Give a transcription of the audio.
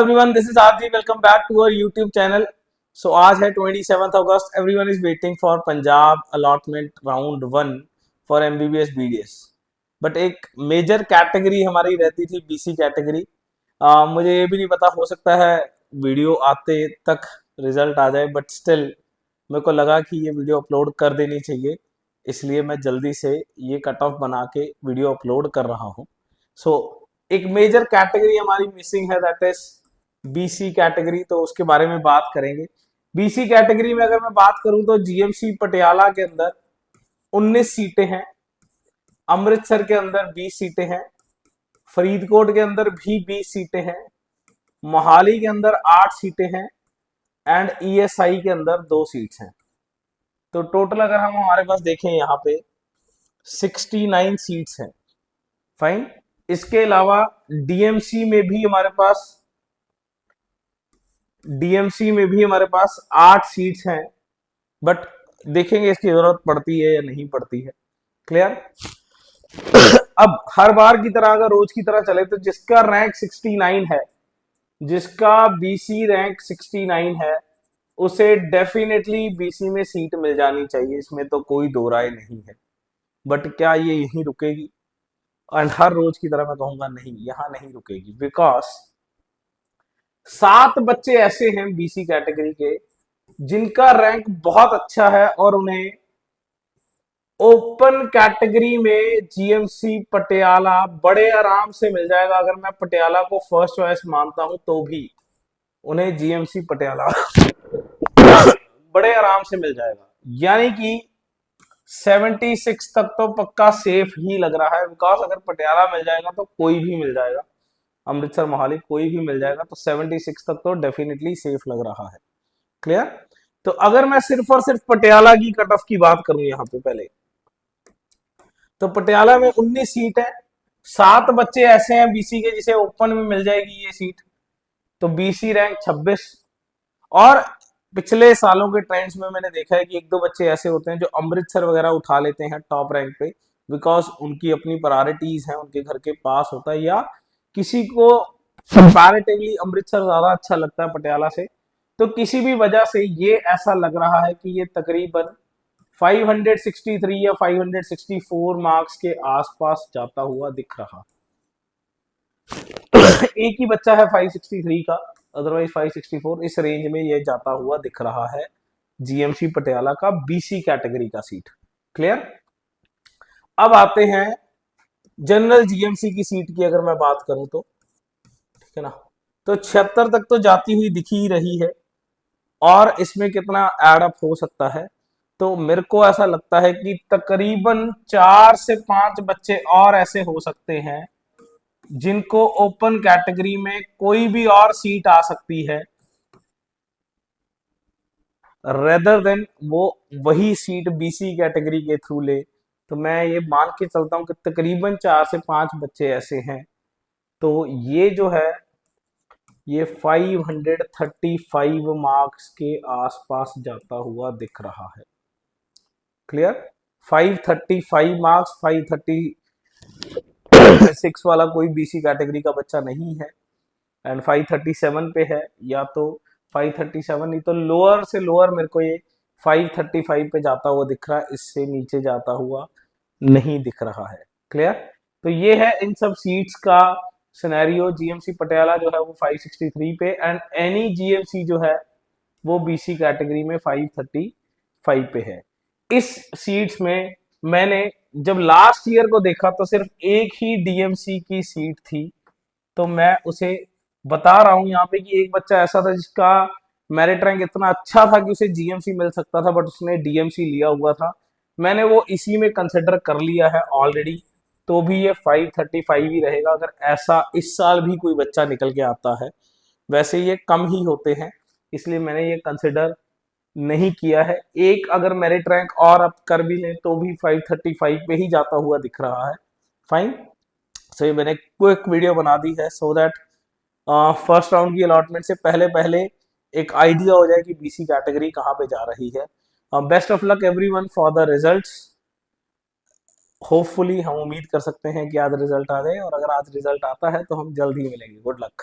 Everyone, this is RG. Welcome back to our YouTube channel. So आज है 27 अगस्त। Everyone is waiting for Punjab allotment round 1 for MBBS BDS. But एक major category हमारी रहती थी BC category. मुझे ये भी नहीं पता, हो सकता है वीडियो आते तक रिजल्ट आ जाए, बट स्टिल मेरे को लगा कि ये वीडियो अपलोड कर देनी चाहिए, इसलिए मैं जल्दी से ये कट ऑफ बना के वीडियो अपलोड कर रहा हूँ। सो एक मेजर कैटेगरी हमारी मिसिंग है, दैट इज बीसी कैटेगरी। तो उसके बारे में बात करेंगे। बीसी कैटेगरी में अगर मैं बात करूं तो जीएमसी पटियाला के अंदर 19 सीटें हैं, अमृतसर के अंदर 20 सीटें हैं, फरीदकोट के अंदर भी 20 सीटें हैं, मोहाली के अंदर 8 सीटें हैं एंड ईएसआई के अंदर 2 सीट्स हैं। तो टोटल अगर हम हमारे पास देखें यहाँ पे 69 सीट्स हैं। फाइन। इसके अलावा डीएमसी में भी हमारे पास 8 सीट्स हैं, बट देखेंगे इसकी जरूरत पड़ती है या नहीं पड़ती है। क्लियर। अब हर बार की तरह अगर रोज की तरह चले तो जिसका रैंक 69 है, जिसका बीसी रैंक 69 है, उसे डेफिनेटली बीसी में सीट मिल जानी चाहिए, इसमें तो कोई दो राय नहीं है। बट क्या ये यहीं रुकेगी? एंड हर रोज की तरह मैं कहूंगा नहीं, यहां नहीं रुकेगी, बिकॉज 7 बच्चे ऐसे हैं बीसी कैटेगरी के जिनका रैंक बहुत अच्छा है और उन्हें ओपन कैटेगरी में जीएमसी पटियाला बड़े आराम से मिल जाएगा। अगर मैं पटियाला को फर्स्ट चॉइस मानता हूं तो भी उन्हें जीएमसी पटियाला बड़े आराम से मिल जाएगा। यानी कि 76 तक तो पक्का सेफ ही लग रहा है, बिकॉज अगर पटियाला मिल जाएगा तो कोई भी मिल जाएगा, अमृतसर मोहाली कोई भी मिल जाएगा, तो 76 तक तो डेफिनेटली सेफ लग रहा है। क्लियर। तो अगर मैं सिर्फ और सिर्फ पटियाला की कट ऑफ की बात करूं यहाँ पे पहले, तो पटियाला में 19 सीट है, 7 बच्चे ऐसे हैं बीसी के जिसे ओपन में मिल जाएगी ये सीट, तो बीसी रैंक 26। और पिछले सालों के ट्रेंड्स में मैंने देखा है कि 1-2 बच्चे ऐसे होते हैं जो अमृतसर वगैरह उठा लेते हैं टॉप रैंक पे, बिकॉज उनकी अपनी प्रायोरिटीज हैं, उनके घर के पास होता है, या किसी को कंपैरेटिवली अमृतसर ज्यादा अच्छा लगता है पटियाला से। तो किसी भी वजह से ये ऐसा लग रहा है कि ये तकरीबन 563 या 564 मार्क्स के आसपास जाता हुआ दिख रहा। एक ही बच्चा है 563 का, अदरवाइज 564 इस रेंज में ये जाता हुआ दिख रहा है जीएमसी पटियाला का बीसी कैटेगरी का सीट। क्लियर। अब आते हैं जनरल जीएमसी की सीट की अगर मैं बात करूं तो, ठीक है ना, तो 76 तक तो जाती हुई दिख ही रही है, और इसमें कितना एड अप हो सकता है, तो मेरे को ऐसा लगता है कि तकरीबन 4 से 5 बच्चे और ऐसे हो सकते हैं जिनको ओपन कैटेगरी में कोई भी और सीट आ सकती है, रेदर देन वो वही सीट बीसी कैटेगरी के थ्रू ले। तो मैं ये मान के चलता हूं कि तकरीबन 4 से 5 बच्चे ऐसे हैं। तो ये जो है ये 535 मार्क्स के आसपास जाता हुआ दिख रहा है। क्लियर। 535 मार्क्स, 536 वाला कोई बीसी कैटेगरी का बच्चा नहीं है, एंड 537 पे है, या तो 537 नहीं तो लोअर से लोअर मेरे को ये 535 पे जाता हुआ दिख रहा है, इससे नीचे जाता हुआ नहीं दिख रहा है। क्लियर। तो ये है इन सब सीट्स का सिनेरियो। जीएमसी पटियाला जो है वो 563 पे, एंड एनी जीएमसी जो है वो बीसी कैटेगरी में 535 पे है। इस सीट्स में मैंने जब लास्ट ईयर को देखा तो सिर्फ एक ही डीएमसी की सीट थी, तो मैं उसे बता रहा हूं यहाँ पे कि एक बच्चा ऐसा था जिसका मेरिट रैंक इतना अच्छा था कि उसे जीएमसी मिल सकता था, बट उसने डीएमसी लिया हुआ था। मैंने वो इसी में कंसिडर कर लिया है ऑलरेडी, तो भी ये 535 ही रहेगा अगर ऐसा इस साल भी कोई बच्चा निकल के आता है। वैसे ये कम ही होते हैं, इसलिए मैंने ये कंसिडर नहीं किया है। एक अगर मेरिट रैंक और अप कर भी लें तो भी 535 पे ही जाता हुआ दिख रहा है। फाइन। सो ये मैंने क्विक वीडियो बना दी है सो दैट फर्स्ट राउंड की अलॉटमेंट से पहले पहले एक आइडिया हो जाए कि बीसी कैटेगरी कहाँ पे जा रही है। Best of luck everyone for the results. Hopefully हम उम्मीद कर सकते हैं कि आज रिजल्ट आ जाए, और अगर आज रिजल्ट आता है तो हम जल्द ही मिलेंगे। Good luck.